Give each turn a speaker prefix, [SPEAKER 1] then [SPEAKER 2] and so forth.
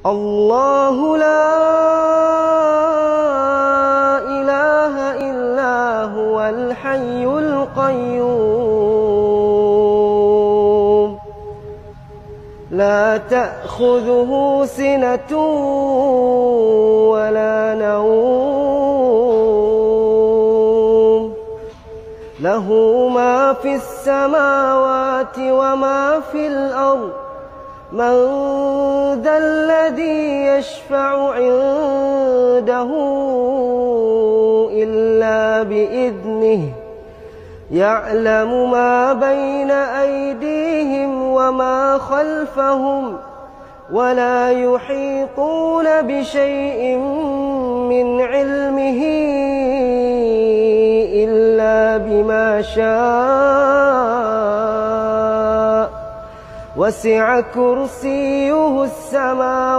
[SPEAKER 1] الله لا إله إلا هو الحي القيوم لا تأخذه سنة ولا نوم له ما في السماوات وما في الأرض من ذا الذي يشفع عنده إلا بإذنه يعلم ما بين أيديهم وما خلفهم ولا يحيطون بشيء من علمه إلا بما شاء وسع كرسيه السماوات